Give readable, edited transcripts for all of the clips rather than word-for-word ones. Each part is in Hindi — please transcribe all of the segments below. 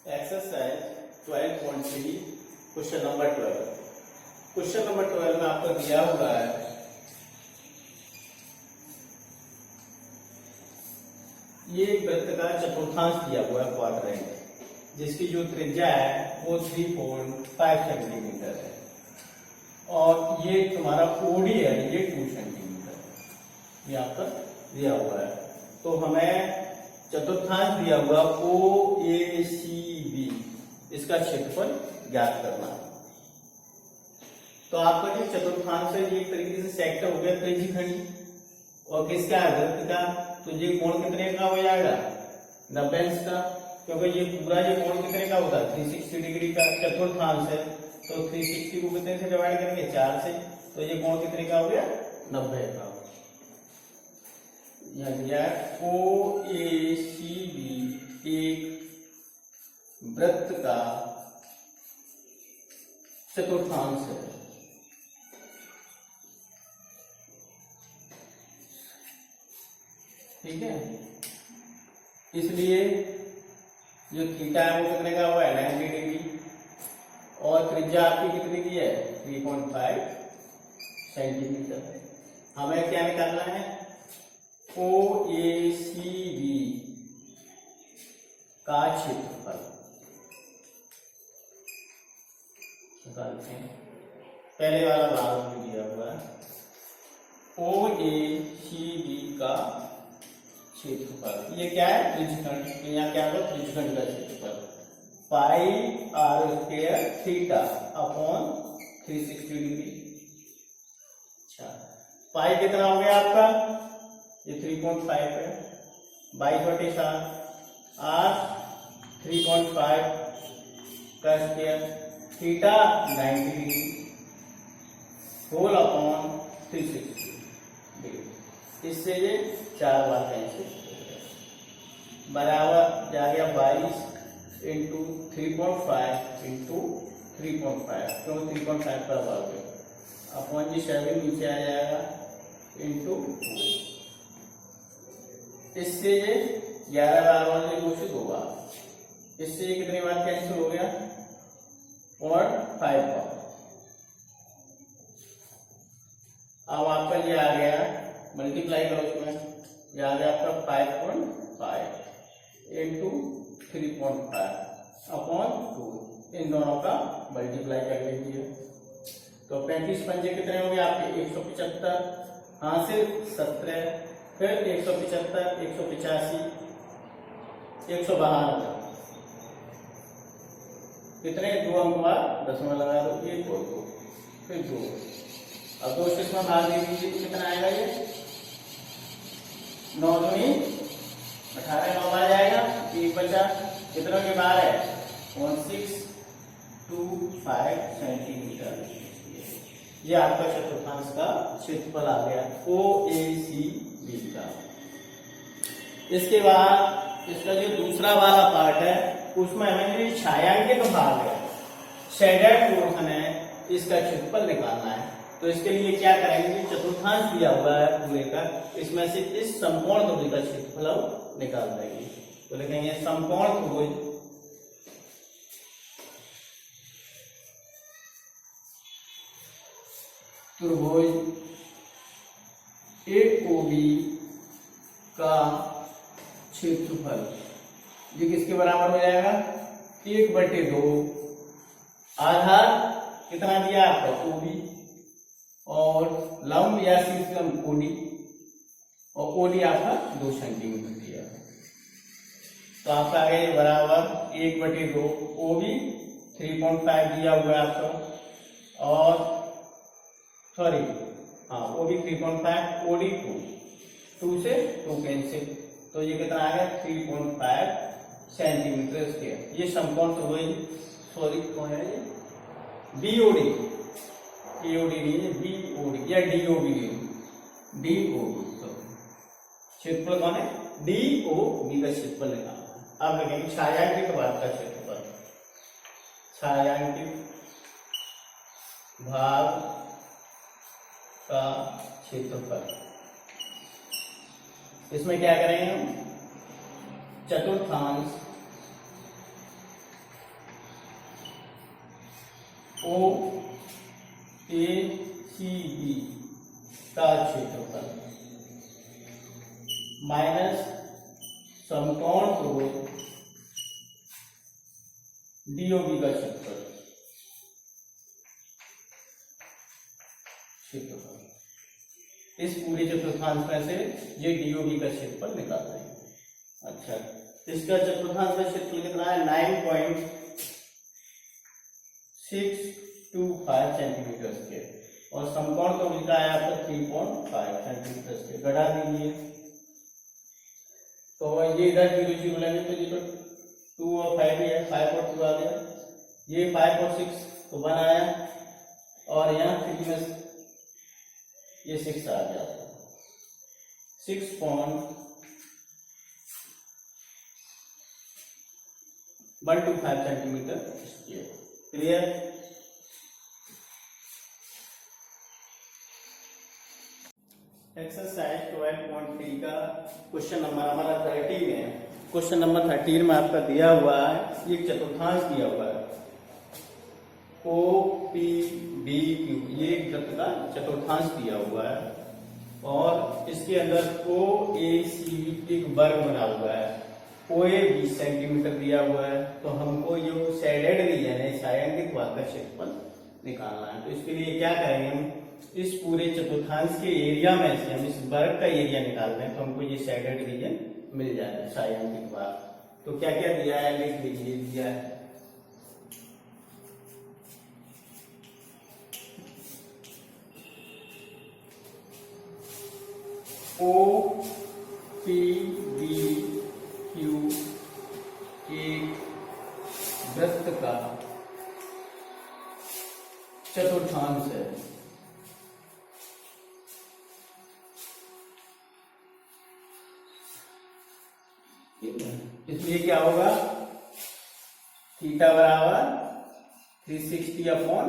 Exercise 12.3 question number 12। Question number 12 में आपको दिया हुआ है ये वृत्त का चतुर्थांश दिया हुआ है क्वाड्रेंट, जिसकी जो त्रिज्या है वो 3.5 सेंटीमीटर है और ये तुम्हारा ओडी है, ये 2 सेंटीमीटर है। ये आपका दिया हुआ है। तो हमें चतुर्थांश दिया हुआ OACB, इसका क्षेत्रफल ज्ञात करना है। तो आपका जो चतुर्थांश है ये एक तरीके से सेक्टर हो गया त्रिज्यखंडी, और किसका है, वृत्त का। तो ये कोण कितने का हो जाएगा, 90 अंश का, क्योंकि ये पूरा ये कोण कितने का होता है, 360 डिग्री का चतुर्थांश है। तो 360 को कितने से डिवाइड करेंगे, 4 से। तो ये कोण कितने का हो गया, 90 का। OACB एक वृत्त का चतुर्थांश है। ठीक है, इसलिए जो थीटा है वो कितने का हुआ है, 90 डिग्री, और त्रिज्या आपकी कितनी की है, 3.5 सेंटीमीटर। हमें क्या निकालना है, OACB का क्षेत्रफल निकालते हैं। पहले वाला भाग भी दिया हुआ है, OACB का क्षेत्रफल। ये क्या है, त्रिज्यखंड। तो यहाँ क्या होगा, त्रिज्यखंड का क्षेत्रफल पाई r square theta upon 360 degree. अच्छा, पाई कितना हो गया आपका, ये 3.5 है, 22/7 r 3.5 का square, theta 90 degree, whole upon 360 degree. इससे ये 4 बार कैंसिल बराबर जा गया 22 इंटू 3.5 इंटू 3.5, क्यों 3.5 पर भाग गया, अपॉन जी 7 नीचे आ जाएगा इंटू 2। इससे ये 11 बार वाले घोषित होगा। इससे ये कितनी बार कैंसिल हो गया, 0.5 बार। अब आपका ये आ गया, मल्टीप्लाई करो इसमें, ये आ गया आपका 5.5 इंटू 3.5 अपॉन 2। इन दोनों का मल्टीप्लाई कर लीजिए। तो 35 पंजे कितने हो गए आपके, 175, हाँ से 17, फिर 175, 185, 192, कितने, 2 अंक बाद दशमलव लगा दो, 1 और 2, फिर 2। अब 2 से इसमें भाग दे दीजिए, कितना आएगा, ये 9 दूनी 18, 9 आ जाएगा, 1 बचा, कितनों के बार है, 1625 सेंटीमीटर। ये आपका चतुर्थांश का क्षेत्रफल आ गया OACB का। इसके बाद इसका जो दूसरा वाला पार्ट है उसमें हमें जो छायांकित भाग है, शेडेड पोर्शन है, इसका क्षेत्रफल निकालना है। तो इसके लिए क्या करेंगे, चतुर्थांश दिया हुआ है पूरे का, इसमें से इस समकोण त्रिभुज का क्षेत्रफल निकाल देंगे। तो लिखेंगे समकोण त्रिभुज AOB का क्षेत्रफल, ये किसके बराबर हो जाएगा, 1/2 आधार कितना दिया आपका OB, और लंब या शीर्षलंब OD, और OD आपका 2 सेंटीमीटर दिया है। तो आपका आ गया बराबर 1/2 OB 3.5 दिया हुआ है आपको, और सॉरी हाँ OB 3.5, OD 2 से 2 कैंसिल, तो ये कितना आ गया, 3.5 सेंटीमीटर स्क्वायर। ये समकोण त्रिभुज, सॉरी कौन है ये, BOD, AOD नहीं है, BOD या DOB, क्षेत्रफल कौन है, DOB का क्षेत्रफल निकालना। अब लिखेंगे छायांकित भाग का क्षेत्रफल, छायांकित भाग का क्षेत्रफल। इसमें क्या करेंगे हम, चतुर्थांश ओ ए सी बी का क्षेत्रफल माइनस समकोण त्रिभुज डीओबी का क्षेत्रफल इस पूरे चतुर्थांश में से ये डीओबी का क्षेत्रफल निकालना है। अच्छा, इसका चतुर्थांश का क्षेत्रफल कितना है? 9.625 सेंटीमीटर स्क्वायर और समकोण तो मिलता है आपको 3.5 सेंटीमीटर स्क्वायर। घटा दीजिए तो ये इधर 0 0 लेंगे तो ये तो 2 और 5 ही है, 5 और 2 आ गया, ये 5 और 6 तो 1 आया और यहाँ 3 में ये 6 आ गया, 6.125 सेंटीमीटर स्क्वायर। क्लियर? एक्सरसाइज 12.3 का क्वेश्चन नंबर हमारा 13 है। क्वेश्चन नंबर 13 में आपका दिया हुआ है, एक चतुर्थांश दिया हुआ है ओ पी बी क्यू, ये एक वृत्त का चतुर्थांश दिया हुआ है और इसके अंदर ओ ए सी एक वर्ग बना हुआ है, ओ ए 20 सेंटीमीटर दिया हुआ है। तो हमको जो शेडेड रीजन है छायांकित भाग का क्षेत्रफल निकालना है। तो इसके लिए क्या करेंगे, हम इस पूरे चतुर्थांश के एरिया में से हम इस वर्ग का एरिया निकालते हैं तो हमको ये शेडेड रीजन मिल जाएगा, छायांकित भाग। तो क्या क्या दिया है लिख लीजिए। दिया है ओ पी बी क्यू एक वृत्त का चतुर्थांश है। इसलिए क्या होगा, थीटा बराबर 360/4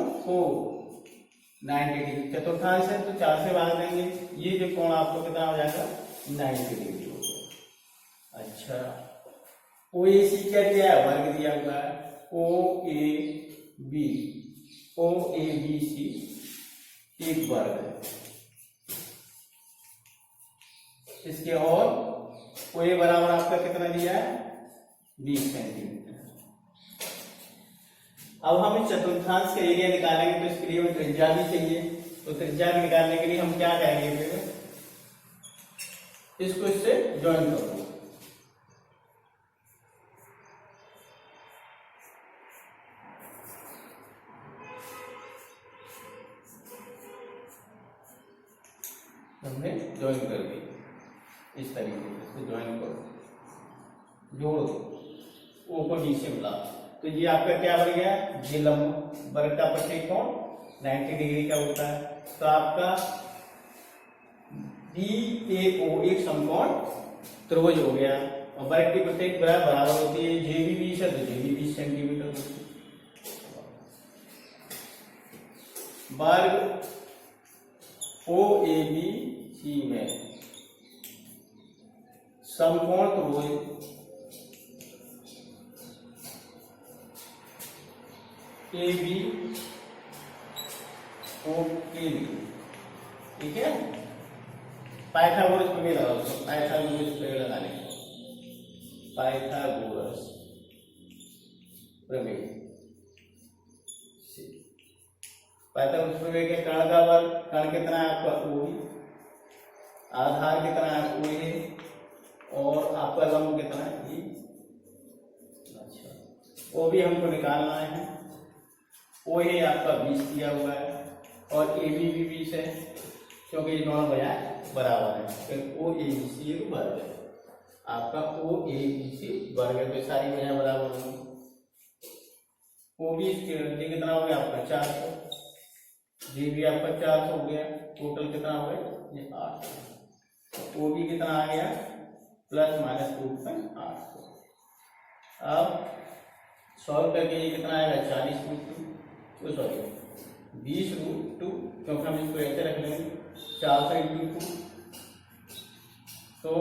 90 डिग्री। चतुर्थांश है तो 4 से भाग देंगे, ये जो कोण आपको कितना हो जाएगा 90 डिग्री हो गया। अच्छा, ओ ए सी क्या दिया है? वर्ग दिया हुआ है, ओ ए बी सी एक वर्ग है इसके, और ओ ए बराबर आपका कितना दिया है 20 सेंटीमीटर। अब हम इस चतुर्थांश का एरिया निकालेंगे तो इसके लिए हमें त्रिज्या भी चाहिए। तो त्रिज्या निकालने के लिए हम क्या करेंगे, फिर इसको इससे ज्वाइन करो। हमने ज्वाइन कर दी इस तरीके से, ज्वाइन करो, जोड़ दो, ओ को डी से मिला। तो ये आपका क्या बन गया, ये लंब वर्ग का प्रत्येक कोण 90 डिग्री का होता है। तो आपका बी ए ओ एक समकोण त्रिभुज हो गया और वर्ग की प्रत्येक बराबर होती है, जे भी 20 है तो जे भी 20 सेंटीमीटर होती है। वर्ग ओ ए बी सी में समकोण त्रिभुज ए बी ओ के बी, ठीक है। पाइथागोरस प्रमेय लगा दो, पाइथागोरस प्रमेय लगाने के, पाइथागोरस प्रमेय, पाइथागोरस प्रमेय के कर्ण का वर्ग, कर्ण कितना है आपका ओ, आधार कितना है ओ ए, और आपका लंब कितना है ई। अच्छा, ओ भी हमको निकालना है, ओ ए आपका 20 दिया हुआ है और ए बी भी 20 है, क्योंकि ये दोनों बराबर है। फिर ओ ए बी सी वर्ग है आपका, ओ ए बी सी वर्ग है, तो सारी भुजाएं बराबर होंगी। ओ बी कितना हो गया आपका 400, जी भी आपका 400 हो गया, टोटल कितना हो गया ये 8। ओ बी कितना आ गया ±2.8। अब सॉल्व करके ये कितना आएगा 40√2, सॉरी 20√2, क्योंकि हम इसको ऐसे रख लेंगे 400 × 2, तो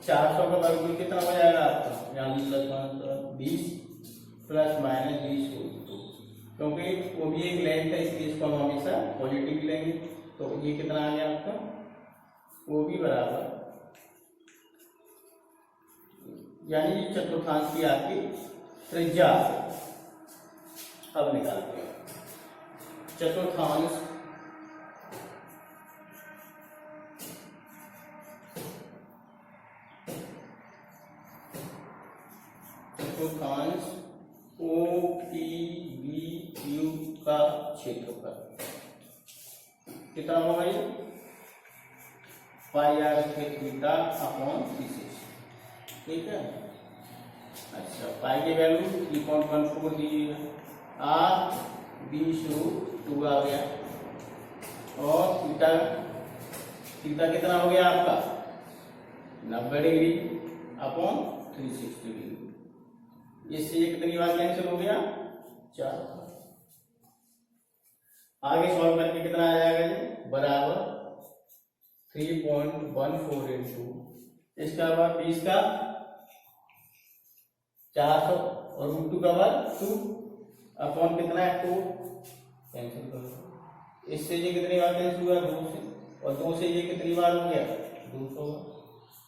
400 का वर्गमूल कितना हो जाएगा आपका, यहाँ +20 ± 20√2, क्योंकि वो भी एक लेंथ है, इसलिए इसको हम हमेशा पॉजिटिव लेंगे। तो ये कितना आ गया आपका, वो भी बराबर, यानी ये चतुर्थांश की आपकी त्रिज्या। अब निकालते हैं चतुर्थांश OPBQ का क्षेत्रफल कितना होगा ये, पाई आर स्क्वायर थीटा अपॉन 360। ठीक है। अच्छा, पाई की वैल्यू 3.14 दी है, आर 20/2 आ गया, और थीटा थीटा कितना हो गया आपका 90 डिग्री अपॉन 360 डिग्री। इससे ये कितनी बार कैंसिल हो गया, 4। आगे सॉल्व करके कितना आ जाएगा ये, बराबर 3.14 इंटू इसका बाद 20 का 400 और √2 का बाद 2 अपॉन कितना है 2, कैंसिल करो। इससे ये कितनी बार कैंसिल हुआ, 2 से, और 2 से ये कितनी बार हो गया 200,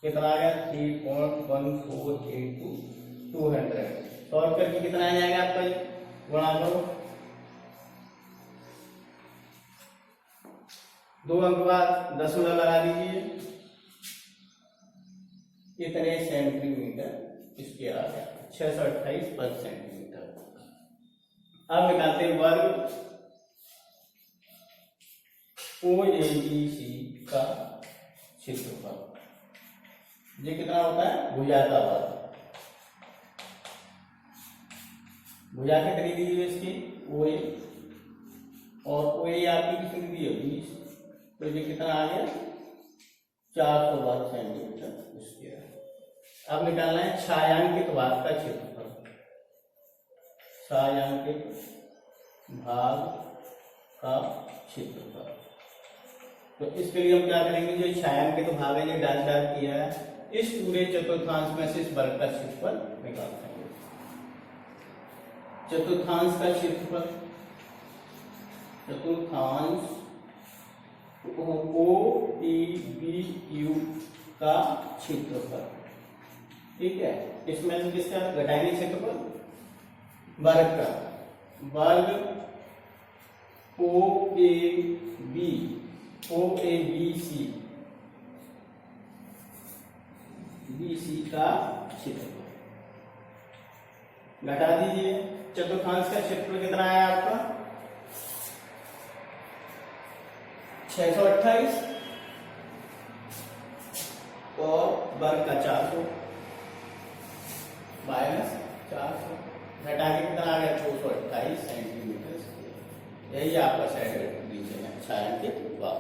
कितना आ गया 3.14 इंटू 200। सॉल्व करके कितना आ जाएगा आपका, ये गुणा करो, 2 अंक बाद दशमलव लगा दीजिए, इतने सेंटीमीटर इसके आ गया 628 पर सेंटीमीटर। अब निकालते हैं वर्ग OABC का क्षेत्रफल। ये कितना होता है, भुजा का वर्ग। भुजा कितनी दी है इसकी, OA, और OA आपकी कितनी दी है 20, तो ये कितना आ गया 412 सेंटीमीटर स्क्वायर। अब निकालना है छायांकित भाग का क्षेत्रफल। छायांकित भाग का क्षेत्रफल, तो इसके लिए हम क्या करेंगे, जो छायांकित भाग है ये डाल किया है, इस पूरे चतुर्थांश में से इस वर्ग का क्षेत्रफल निकालते हैं। चतुर्थांश का क्षेत्रफल, चतुर्थांश OPBQ का क्षेत्रफल। ठीक है, इसमें से किसका घटाएंगे क्षेत्रफल, वर्ग का, वर्ग OABC का क्षेत्रफल घटा दीजिए। चतुर्थांश का क्षेत्रफल कितना आया आपका 628, और वर्ग का 400 माइनस 400, घटा के कितना आ गया 228 सेंटीमीटर। यही आपका साइड रीजन है छायांकित भाग।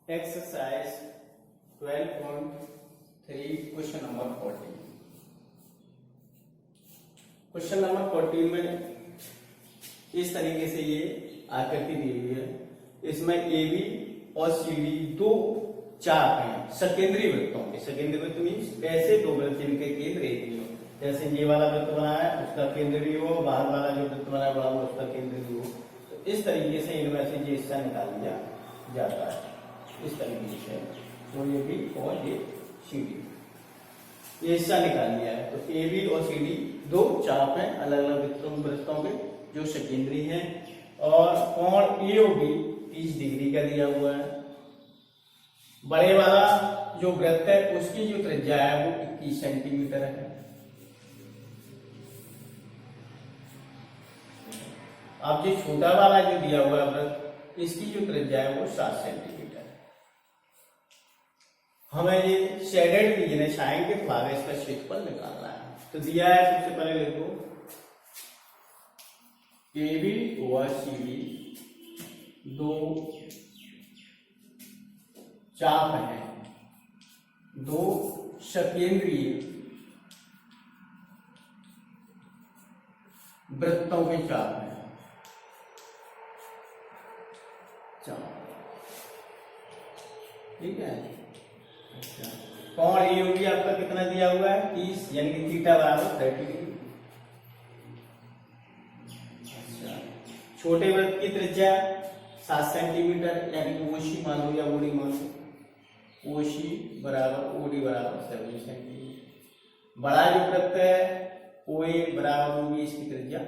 Exercise 12.3 question number 14। Question number 14 में इस तरीके से ये आकृति दी हुई है। इसमें AB और CD दो चाप हैं सकेंद्रीय वृत्तों के। सकेंद्रीय वृत्त मीन्स ऐसे दो वृत्त जिनके केंद्र एक ही हो, जैसे ये वाला वृत्त बना है उसका केंद्र भी हो, बाहर वाला जो वृत्त बना हुआ है उसका केंद्र भी हो। तो इस तरीके से इनमें से ये हिस्सा निकाल लिया जाता है, इस तरीके से। तो ये भी और ये CD, ये हिस्सा निकाल लिया है। तो AB और CD दो चाप हैं अलग अलग वृत्तों के जो सकेंद्रीय हैं, और कोण AOB 30 डिग्री का दिया हुआ है। बड़े वाला जो वृत्त है उसकी जो त्रिज्या है वो 21 सेंटीमीटर है। अब जो छोटा वाला जो दिया हुआ है वृत्त, इसकी जो त्रिज्या है वो 7 सेंटीमीटर है। हमें ये शेडेड रीजन है, छायांकित भाग है, इसका क्षेत्रफल निकालना है। तो दिया है, सबसे पहले लिखो AB और CD दो चाप हैं, दो सकेंद्रीय वृत्तों के चाप हैं। ठीक है। अच्छा, कोण ए होगी आपका कितना दिया हुआ है 30, यानी कि थीटा बराबर 30 डिग्री। अच्छा, छोटे वृत्त की त्रिज्या 7 सेंटीमीटर, यानी कि ओसी मान लो या ओडी मान लो, ओसी बराबर ओडी बराबर 7 सेंटीमीटर। बड़ा जो वृत्त है ओए बराबर होगी इसकी त्रिज्या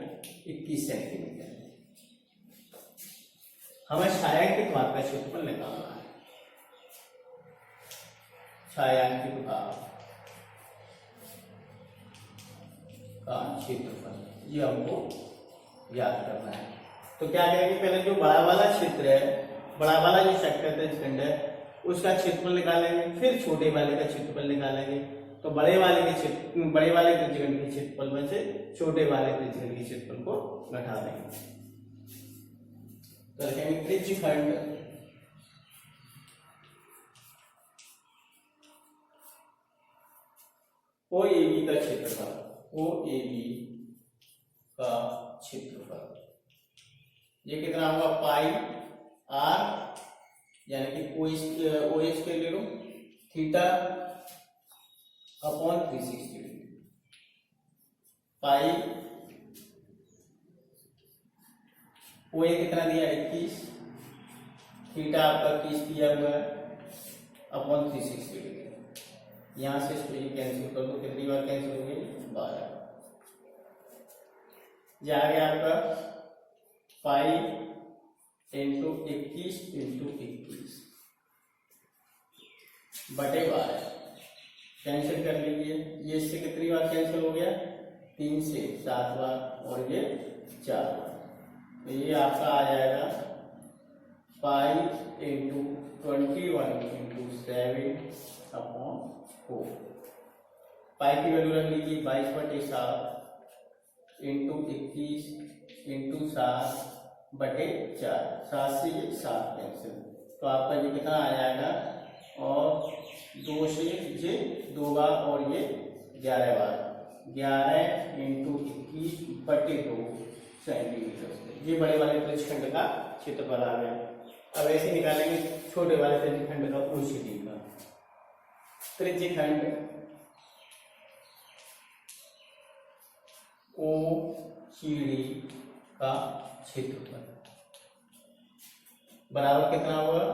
21 सेंटीमीटर। हमें छायांकित भाग का क्षेत्रफल निकालना है। छायांकित भाग का क्षेत्रफल ये हमको याद करना है। तो क्या करेंगे, पहले जो बड़ा वाला क्षेत्र है, बड़ा वाला जो सेक्टर त्रिज्यखंड है उसका क्षेत्रफल निकालेंगे, फिर छोटे वाले का क्षेत्रफल निकालेंगे। तो बड़े वाले त्रिज्यखंड के क्षेत्रफल में से छोटे वाले त्रिज्यखंड के क्षेत्रफल को घटा देंगे। तो लिखेंगे त्रिज्यखंड OAB का क्षेत्रफल, OAB का क्षेत्रफल ये कितना होगा पाई आर, यानी कि OH के ले लो थीटा अपॉन 360 डिग्री। पाई OA कितना दिया 21, थीटा आपका 30 दिया हुआ है अपॉन 360 डिग्री। यहां से इसको ये कैंसिल कर दो, कितनी बार कैंसिल हो गई 12। ये आ गया आपका पाई इंटू 21 इंटू 21 बटे 12। कैंसिल कर लीजिए, ये इससे कितनी बार कैंसिल हो गया 3 से 7 बार और ये 4 बार। तो ये आपका आ जाएगा पाई इंटू 21 इंटू 7 अपॉन 4। पाई की वैल्यू रख लीजिए 22/7 इंटू 21 इंटू 7 बटे 4। 7 से ये 7 कैंसिल, तो आपका ये कितना आ जाएगा, और 2 से ये 2 बार और ये 11 बार, 11 इंटू 21 बटे 2 सेंटीमीटर। ये बड़े वाले त्रिज्यखंड का क्षेत्रफल आ गया। अब ऐसे निकालेंगे छोटे वाले त्रिज्यखंड का OCD का। त्रिज्यखंड OCD का क्षेत्रफल बराबर कितना होगा,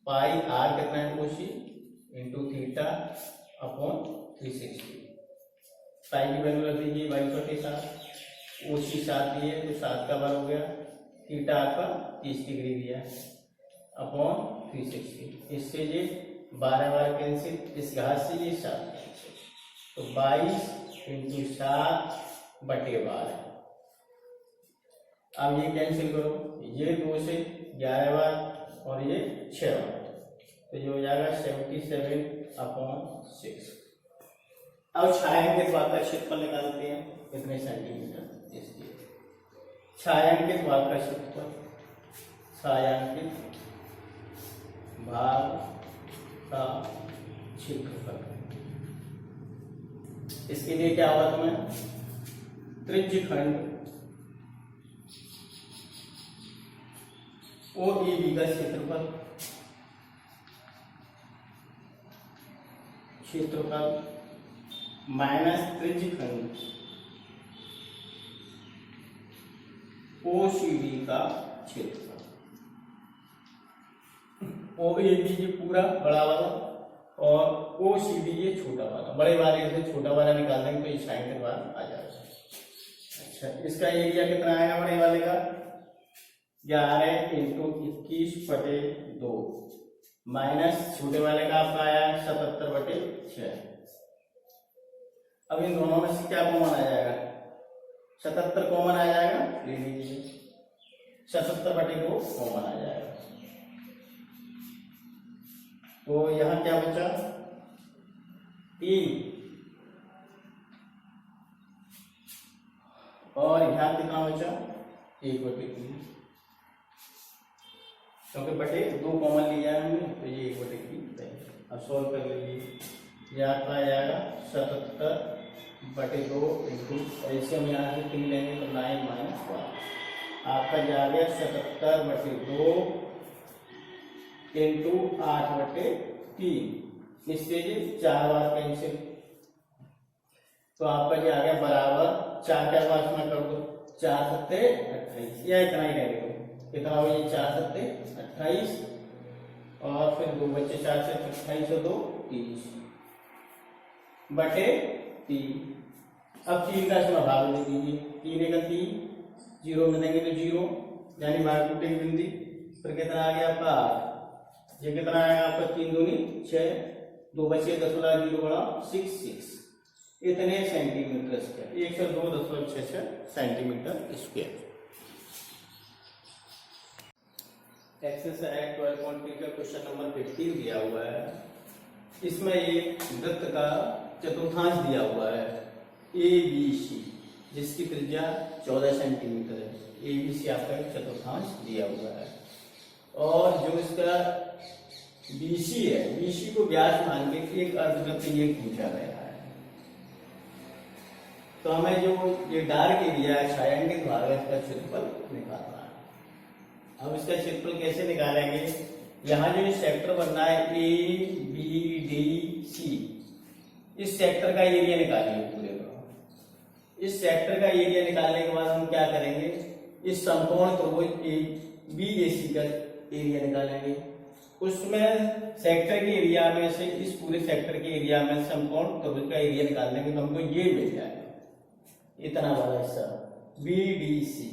पाई आर कितना है OC इंटू थीटा अपॉन 360। पाई की वैल्यू रख दीजिए 22/7, OC 7 दिए तो 7 का बार हो गया, थीटा आपका 30 डिग्री दिया अपॉन 360। इससे ये 12 बार कैंसिल, इस घात से ये 7 कैंसिल, तो 22 इंटू 7 बटे 12। अब ये कैंसिल करो, ये 2 से 11 बार और ये 6 बार, तो ये हो जाएगा 77/6। अब छायांकित भाग का क्षेत्रफल निकालते हैं कितने सेंटीमीटर। इसलिए छायांकित भाग का क्षेत्रफल, छायांकित भाग का क्षेत्रफल, इसके लिए क्या होगा तुम्हें, त्रिज्यखंड OAB का क्षेत्रफल माइनस त्रिज्यखंड OCD का क्षेत्रफल। OAB ये पूरा बड़ा वाला और OCD ये छोटा वाला। बड़े वाले से छोटा वाला निकाल देंगे तो ये छायांकित भाग आ जाएगा। अच्छा, इसका एरिया कितना आएगा बड़े वाले का, 11 इंटू 21 बटे 2 माइनस छोटे वाले का आपका आया 77/6। अब इन दोनों में से क्या कॉमन आ जाएगा, 77 कॉमन आ जाएगा, ले लीजिए 77/2 कॉमन आ जाएगा। तो यहां क्या बचा 3 और यहां कितना बचा 1/3, क्योंकि बटे 2 कॉमन लिया है हमने, तो ये 1/3। अब सॉल्व कर लीजिए, यह आपका आ जाएगा 77/2 इंटू, ऐसे हम यहाँ से 3 लेंगे तो 9 - 1 आपका जा गया 77/2 इंटू 8/3, इससे ये 4 बार कैंसिल, तो आपका ये आ गया बराबर 4 क्या पास में कर दो, 4 सत्ते 28, या इतना ही रह गया, कितना हो ये 4 सत्ते 28 और फिर 2 बच्चे 4 से 28 और 2 30 बटे 3। अब 3 का इसमें भाग दे दीजिए, 3 का 3, 0 में देंगे तो 0 यानी भाग टूटेगी बिंदी, फिर कितना आ गया आपका 8, ये कितना आएगा आपका 3 दूनी 6, 2 बचे 10 0 बड़ा 6 इतने centimetre square, 102.66 centimetre square. Exercise 12.3 का क्वेश्चन नंबर 15 दिया हुआ है। इसमें एक वृत्त का चतुर्थांश दिया हुआ है ABC, जिसकी त्रिज्या 14 सेंटीमीटर है। ABC आपका एक चतुर्थांश दिया हुआ है और जो इसका BC है, BC को व्यास मान के एक अर्धवृत्त ये खींचा गया है। तो हमें जो ये डार्क एरिया है छायांकित भाग है, इसका क्षेत्रफल निकालना है। अब इसका क्षेत्रफल कैसे निकालेंगे, यहाँ जो सेक्टर बनना है ABDC, इस सेक्टर का एरिया निकालिए पूरे का। इस सेक्टर का एरिया निकालने के बाद हम क्या करेंगे, इस समकोण त्रिभुज BAC का एरिया निकालेंगे। उसमें सेक्टर के एरिया में से इस पूरे सेक्टर के एरिया में समकोण त्रिभुज का एरिया निकालने के तो हमको ये मिल जाएगा, इतना बड़ा हिस्सा BDC।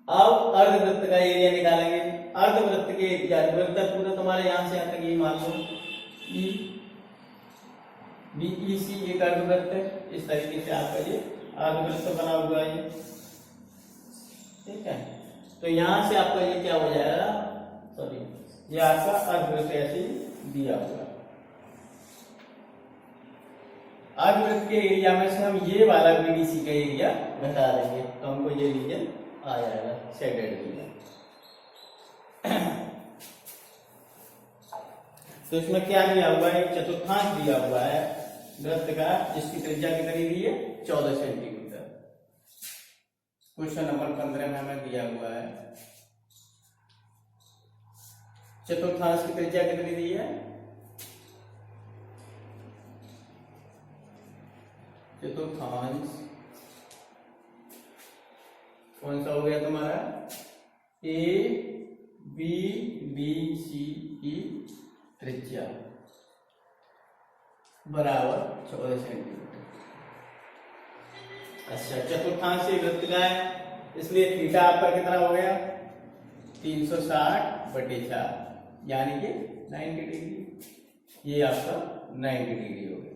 अब अर्धवृत्त का एरिया निकालेंगे। अर्धवृत्त के एरिया, अर्धवृत्त पूरा तुम्हारे यहां से यहां तक ये मान लो BEC एक अर्धवृत्त है। इस तरीके से आपका ये अर्धवृत्त बना हुआ है, ठीक है। तो यहां से आपका ये क्या हो जाएगा, सॉरी ये आपका अर्धवृत्त ऐसे दिया हुआ है। अर्धवृत्त के एरिया में से हम ये वाला BDC का एरिया घटा देंगे तो हमको ये रीजन आ जाएगा शेडेड रीजन। तो इसमें क्या दिया हुआ है, चतुर्थांश दिया हुआ है वृत्त का, जिसकी त्रिज्या कितनी दी है 14 सेंटीमीटर। क्वेश्चन नंबर 15 में हमें दिया हुआ है चतुर्थांश की त्रिज्या कितनी दी है, चतुर्थांश कौन सा हो गया तुम्हारा, ABDC की त्रिज्या बराबर 14 सेंटीमीटर। अच्छा, चतुर्थांश से वृत्त का है, इसलिए थीटा आपका कितना हो गया 360/4 यानी कि 90 डिग्री। ये आपका 90 डिग्री हो गया।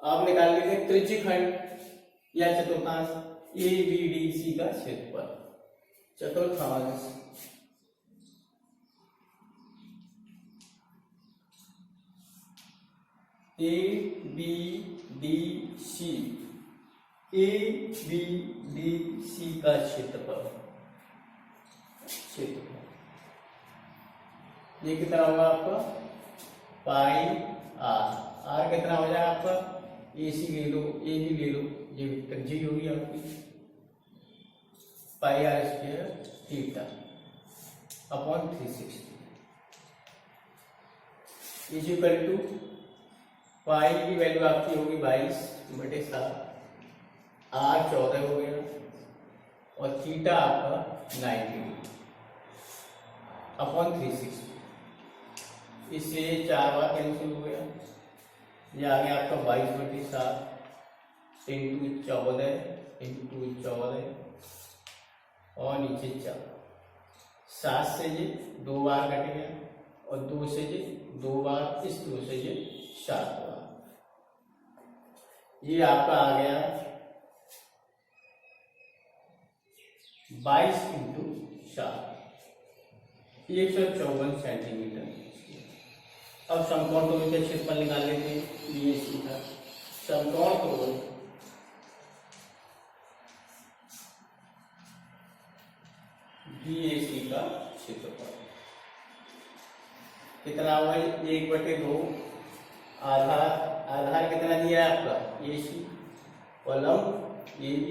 आप निकाल लीजिए त्रिज्यखंड या चतुर्थांश ABDC का क्षेत्रफल। चतुर्थांश ABDC का क्षेत्रफल ये कितना होगा आपका पाई आर कितना हो जाएगा आपका, AC ले लो, AB ले लो, ये त्रिज्या होगी आपकी pi r square theta upon 360 is equal to pi की वैल्यू आपकी होगी 22/7, r 14 हो गया और थीटा आपका 90 अपॉन 360। इससे 4 बार कैंसिल हो गया, ये आ गया आपका 22/7 इंटू 14 और नीचे 4, 7 से ये 2 बार कट गया और 2 से ये 2 बार, इस 2 से ये 7 बार। ये आपका आ गया 22 इंटू 7 154 सेंटीमीटर। अब समकोण त्रिभुज का क्षेत्रफल निकाल लेते हैं BAC का। समकोण त्रिभुज BAC का क्षेत्रफल कितना हुआ, 1/2 आधार कितना दिया है आपका AC और लंब AB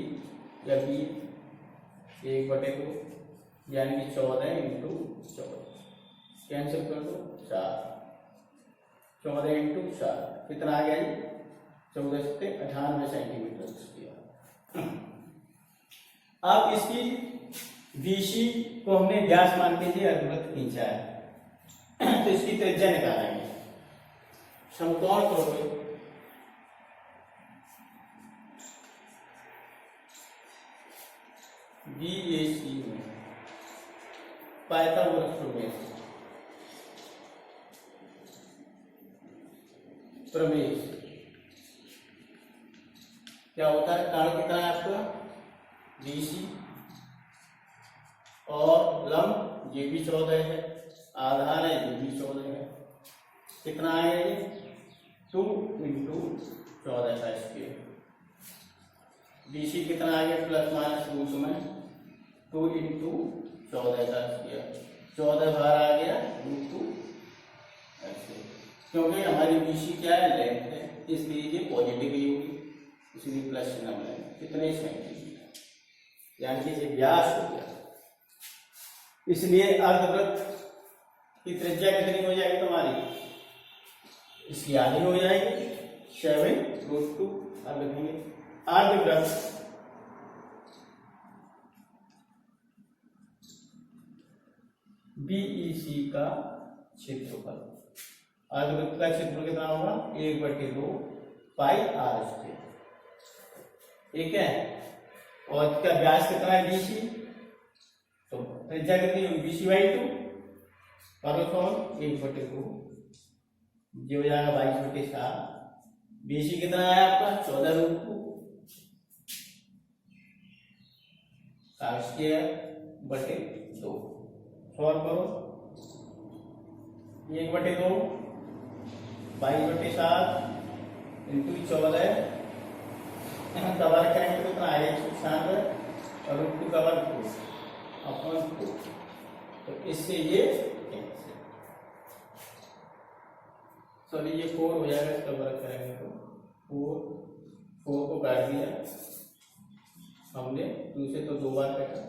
या B 1/2 यानी कि 14 इंटू 14 कैंसिल कर दो 4, 14 इंटू 4 कितना आ गया जी 14 से 98 सेंटीमीटर स्क्वायर। अब इसकी बीसी को हमने व्यास मान के जी अर्धवृत्त खींचा है तो इसकी त्रिज्या निकालेंगे। समकोण त्रिभुज BAC में पाइथागोरस प्रमेय क्या होता है, कारण कितना है आपका BC और लंब ये भी 14 है, आधार है ये भी 14 है, कितना है 2 इंटू 14 का स्क्वायर। BC कितना आ गया प्लस माइनस रूट में 2 इंटू 14 का स्क्वायर, 14 बार आ गया √2 ऐसे, क्योंकि हमारी BC क्या है लेंथ है इसलिए ये पॉजिटिव ही होगी इसलिए प्लस चिन्ह लेंगे। कितने सेंटीमीटर यानी कि ये व्यास हो गया। इसलिए अर्धवृत्त की त्रिज्या कितनी हो जाएगी तुम्हारी, इसकी आधी हो जाएगी 7√2। अब लिखेंगे अर्धवृत्त BEC का क्षेत्रफल, अर्धवृत्त का क्षेत्रफल कितना होगा 1/2 पाई r स्क्वायर, ठीक है। और इसका व्यास कितना है BC, तो त्रिज्या कितनी होगी BC/2 परफॉर्म 1/2 ये हो जाएगा 22/7। BC कितना है आपका 14√2 स्क्वायर/2 सॉल्व करो 1/2 22/7 इंटू 14 कवर करेंगे तो कितना आएगा 196 और √2 कवर 2/2 तो इससे ये सॉरी ये 4 हो जाएगा, इसका वर्ग करेंगे तो 4 को काट दिया हमने 2 से तो 2 बार काटा,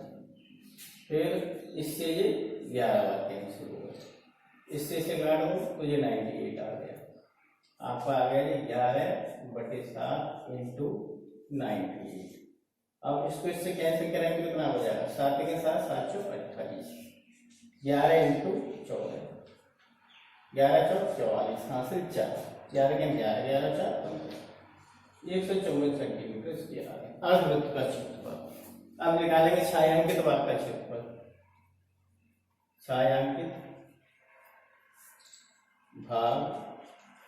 फिर इससे ये 11 बार कैंसिल हो गया, इससे इसे काट दो तो ये 98 आ गया आपका, आ गया 11/7 इंटू 98। अब इसको इससे कैंसिल करेंगे तो कितना हो जाएगा 7 के साथ 7 चौक 28, 11 इंटू 14 11 चौक 44 हां से 4 11 के 11 4 124 सेंटीमीटर इसकी आ गया अर्धवृत्त का क्षेत्रफल। अब निकालेंगे छायांकित भाग का क्षेत्रफल, छायांकित भाग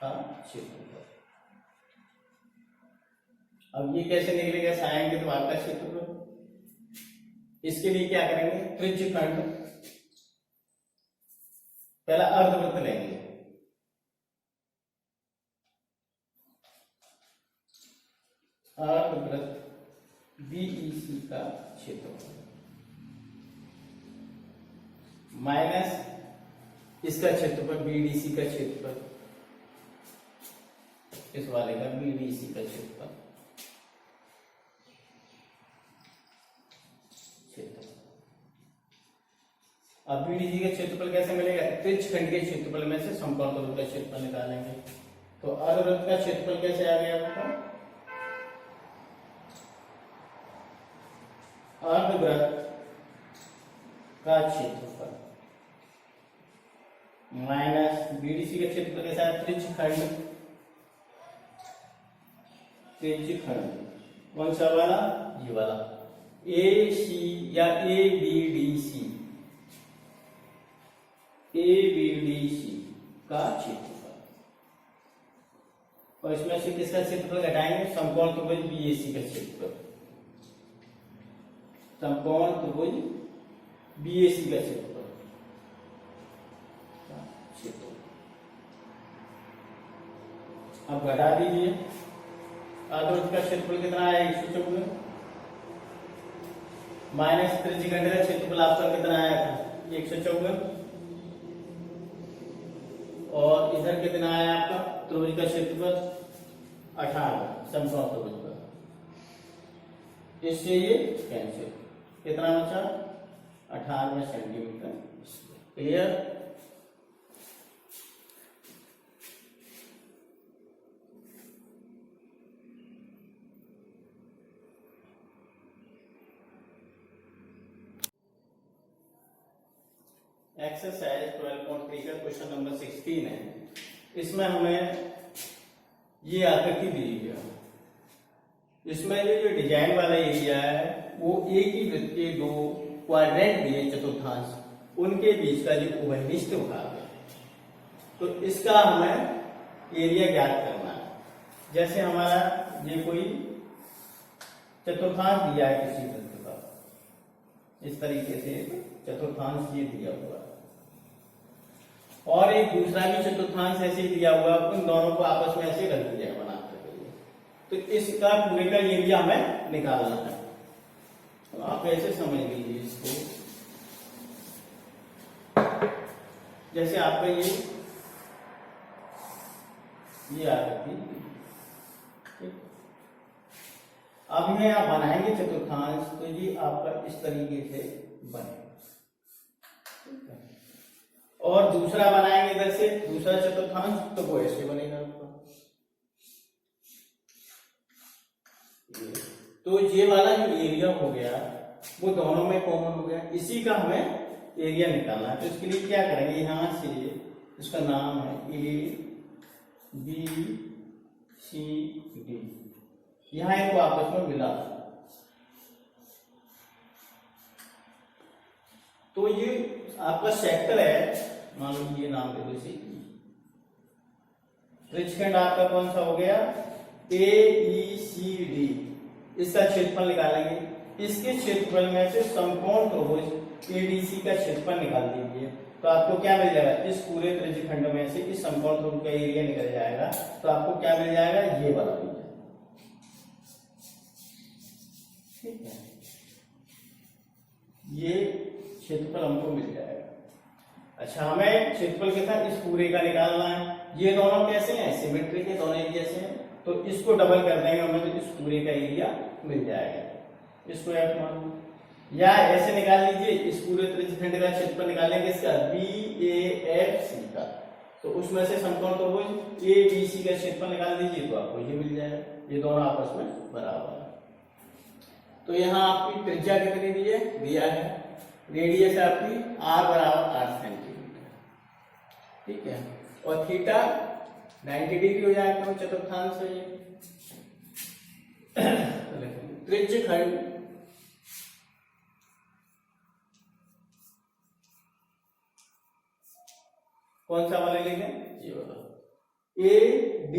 का क्षेत्रफल। अब ये कैसे निकलेगा छायांकित भाग का क्षेत्रफल, इसके लिए क्या करेंगे त्रिज्यखंड, पहला अर्धवृत्त लेंगे, अर्धवृत्त BEC का क्षेत्रफल माइनस इसका क्षेत्रफल BDC का क्षेत्रफल, इस वाले का BDC का क्षेत्रफल अब BDC का क्षेत्रफल कैसे मिलेगा, त्रिज्यखंड के क्षेत्रफल में से समकोण त्रिभुज का क्षेत्रफल निकालेंगे। तो अर्धवृत्त का क्षेत्रफल कैसे आ गया आपका, अर्धवृत्त का क्षेत्रफल माइनस BDC का क्षेत्रफल कैसा है त्रिज्यखंड, त्रिज्यखंड कौन सा वाला ये वाला AC या ABDC का क्षेत्रफल, और इसमें से किसका क्षेत्रफल घटाएंगे समकोण त्रिभुज BAC का क्षेत्रफल, समकोण त्रिभुज BAC का क्षेत्रफल अब घटा दीजिए। अर्धवृत्त का क्षेत्रफल कितना आया 154 माइनस त्रिज्यखंड का क्षेत्रफल आपका कितना आया था 154 और इधर कितना आया आपका त्रिभुज का क्षेत्रफल 58 समकोण त्रिभुज का, इससे ये कैंसिल कितना बचा 98 सेंटीमीटर। क्लियर। एक्सरसाइज 12.3 का क्वेश्चन नंबर 16 है। इसमें हमें ये आकृति दी गई। इसमें जो डिजाइन वाला एरिया है वो एक ही वृत्त के दो क्वाड्रेंट दिए चतुर्थांश, उनके बीच का जो उभयनिष्ठ भाग है, तो इसका हमें एरिया ज्ञात करना है। जैसे हमारा ये कोई चतुर्थांश दिया है किसी वृत्त का, इस तरीके से चतुर्थांश ये दिया हुआ है, और एक दूसरा भी चतुर्थांश ऐसे ही दिया हुआ है, उन दोनों को आपस में ऐसे रख दिया है बना करके। तो इसका पूरे का एरिया हमें निकालना है। तो आप ऐसे समझ लीजिए इसको, जैसे आपका ये आकृति, अब में आप बनाएंगे चतुर्थांश, तो ये आपका इस तरीके से बनेगा। और दूसरा बनाएंगे इधर से दूसरा चतुर्थांश, तो वो ऐसे बनेगा आपका। तो ये वाला जो एरिया हो गया वो दोनों में कॉमन हो गया, इसी का हमें एरिया निकालना है। तो इसके लिए क्या करेंगे, यहां से इसका नाम है ABCD, यहां इनको आपस में मिला। तो ये आपका सेक्टर है, मान लो ये नाम दे दो इसे। त्रिज्यखंड आपका कौन सा हो गया, AECD, इसका क्षेत्रफल निकालेंगे। इसके क्षेत्रफल में से समकोण त्रिभुज ADC का क्षेत्रफल निकाल दीजिए, तो आपको क्या मिल जाएगा, इस पूरे त्रिज्यखंड में से इस समकोण त्रिभुज का एरिया निकल जाएगा। तो आपको क्या मिल जाएगा, ये वाला मिल जाएगा। ठीक है, ये क्षेत्रफल हमको मिल जाएगा। अच्छा, हमें क्षेत्रफल कितना इस पूरे का निकालना है। ये दोनों कैसे हैं, सिमेट्रिक है, दोनों एक जैसे हैं, तो इसको डबल कर देंगे हमें, तो इस पूरे का एरिया मिल जाएगा। इसको F मान लो, या ऐसे निकाल लीजिए, इस पूरे त्रिज्यखंड का क्षेत्रफल निकालेंगे इसका BAFC का, तो उसमें से समकोण त्रिभुज ABC का क्षेत्रफल निकाल दीजिए, तो आपको ये मिल जाएगा। ये दोनों आपस में बराबर है। तो यहाँ आपकी त्रिज्या कितनी दिया है, रेडियस आपकी R बराबर 8 सेंटीमीटर। ठीक है, और थीटा 90 डिग्री हो जाएगा, तो चतुर्थांश है ये। त्रिज्यखंड कौन सा वाला लेंगे, ये वाला AD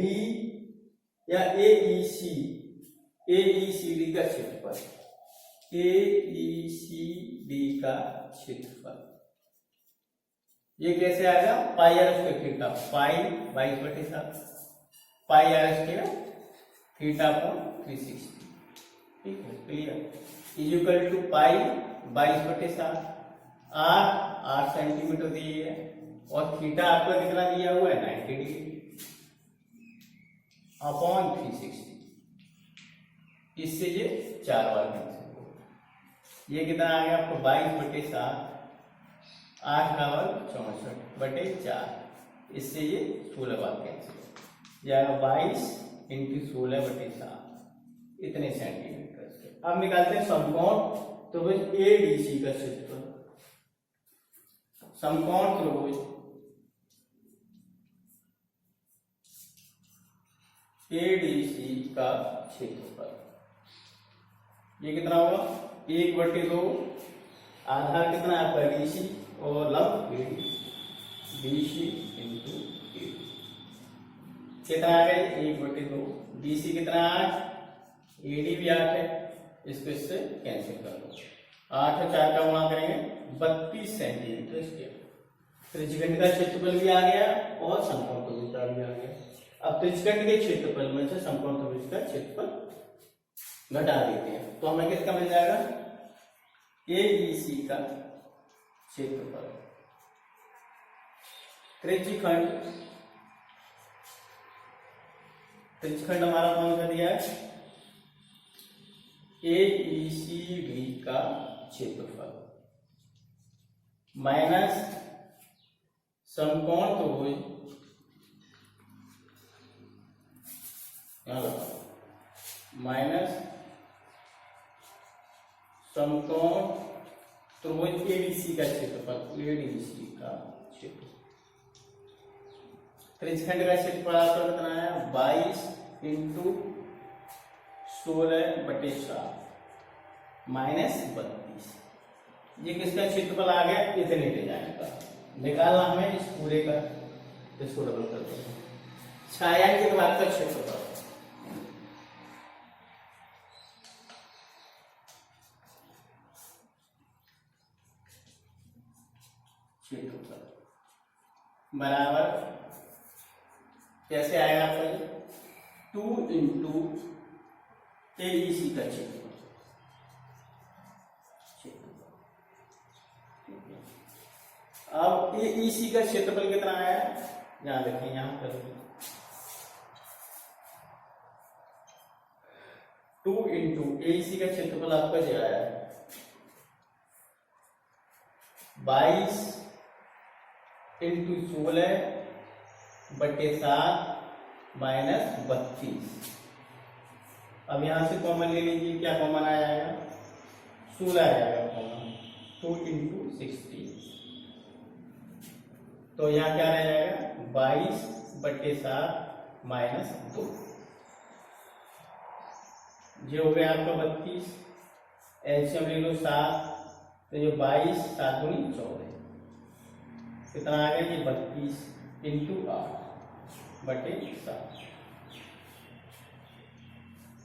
या AECD का क्षेत्रफल, AECD का क्षेत्रफल ये कैसे आएगा, pi R square theta, pi 22/7, pi R square theta upon 360। ठीक है, clear, equal to pi 22/7, R 8 centimetre दिए है, और थीटा आपका कितना दिया हुआ है 90 डिग्री अपॉन 360। इससे ये 4 बार कैंसिल हो, ये कितना आ गया आपको 22/7, 8 का वर्ग 64/4, इससे ये 16 बार कैंसिल हो जाएगा, 22 × 16/7, इतने सेंटीमीटर। अब निकालते हैं समकोण त्रिभुज ADC का क्षेत्रफल। समकोण त्रिभुज ADC का क्षेत्रफल ये कितना होगा, 1/2, आधार कितना है आपका DC और लंब AD, BC × AD कितना आ गया 1/2, BC कितना 8, AD भी 8 है, इसको इससे कैंसिल कर दो, 8 और 4 का गुणा करेंगे 32 सेंटीमीटर स्क्वायर। त्रिज्यखंड का क्षेत्रफल भी आ गया और समकोण त्रिभुज का भी आ गया। अब त्रिज्यखंड के क्षेत्रफल में से समकोण त्रिभुज का क्षेत्रफल घटा देते हैं, तो हमें कितना मिल जाएगा, AEC का क्षेत्रफल। त्रिज्यखंड हमारा कौन सा दिया है, AECD का क्षेत्रफल माइनस समकोण त्रिभुज माइनस समकोण त्रिभुज एडीसी का क्षेत्रफल, एडीसी का क्षेत्रफल। त्रिज्यखंड का क्षेत्रफल आपका कितना है 22 इंटू 16/7 माइनस 32। ये किसका क्षेत्रफल आ गया, इतने डिजाइन का निकालना हमें इस पूरे का, इसको डबल करते हैं। छायांकित भाग का क्षेत्रफल बराबर कैसे आएगा आपका ये 2 इंटू एईसी का क्षेत्रफल। अब एईसी का क्षेत्रफल कितना आया, यहां देखें, यहां पर 2 इंटू एईसी का क्षेत्रफल आपका जो आया है 22 इंटू 16/7 माइनस 32। अब यहां से कॉमन ले लीजिए, क्या कॉमन आ जाएगा 16 आ जाएगा कॉमन, 2 इंटू 16, तो यहाँ क्या रह जाएगा 22/7 माइनस 2, ये हो गया आपका 32। एलसीएम ले लो 7, तो ये 22 7 दूनी 14, कितना आ गया ये 32 इंटू 8/7,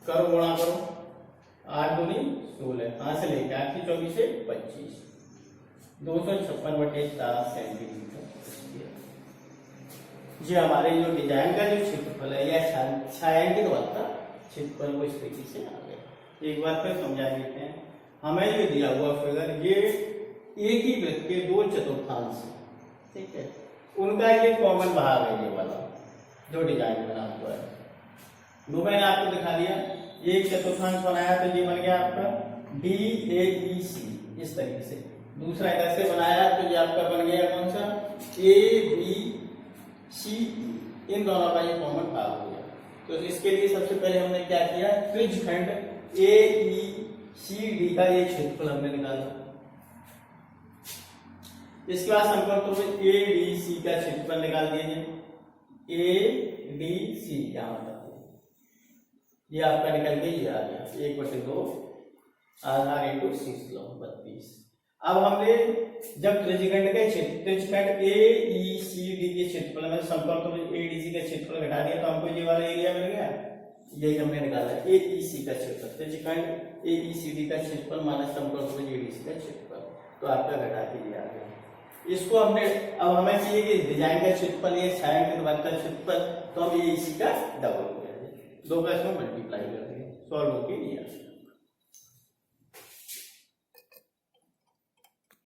करो गुणा करो, 8 दूनी 16, कहां से लेके 8 की 24 से 25, 256/7 सेंटीमीटर। ये हमारे जो डिजाइन का जो क्षेत्रफल है या छायांकित भाग का क्षेत्रफल वो इस तरीके से आ गया। एक बार फिर समझा देते हैं, हमें जो दिया हुआ फिगर ये एक ही वृत्त के 2 चतुर्थांश, ठीक है, उनका ये कॉमन भाग है, ये वाला जो डिजाइन बना हुआ है, वो मैंने आपको दिखा दिया। एक चतुर्थांश बनाया तो ये बन गया आपका DAEC इस तरीके से, दूसरा इधर से बनाया तो ये आपका बन गया कौन सा ABCE, इन दोनों का ये कॉमन भाग हो गया। तो इसके लिए सबसे पहले हमने क्या किया, त्रिज्यखंड AECD का ये क्षेत्रफल हमने निकाला। इसके बाद संपर्क त्रिभुज ADC का क्षेत्रफल निकाल दिए, ADC यहाँ पर ये आपका निकल के ये आ गया 1/2 आधार इंटू 6 लो 32। अब हमने जब त्रिज्यखंड के त्रिज्यखंड AECD के क्षेत्रफल में संपर्क त्रिभुज ADC का क्षेत्रफल घटा दिया तो हमको ये वाला एरिया मिल गया, यही हमने निकाला AEC का क्षेत्रफल, त्रिज्यखंड AECD का क्षेत्रफल माइनस संपर्क त्रिभुज ADC का क्षेत्रफल, तो आपका घटा के ये आ गया। इसको हमने, अब हमें चाहिए कि डिजाइन का क्षेत्रफल ये छायांकित भाग का क्षेत्रफल, तो हम AEC का डबल हो गया, 2 का इसमें मल्टीप्लाई कर दिया, सॉल्व होके ये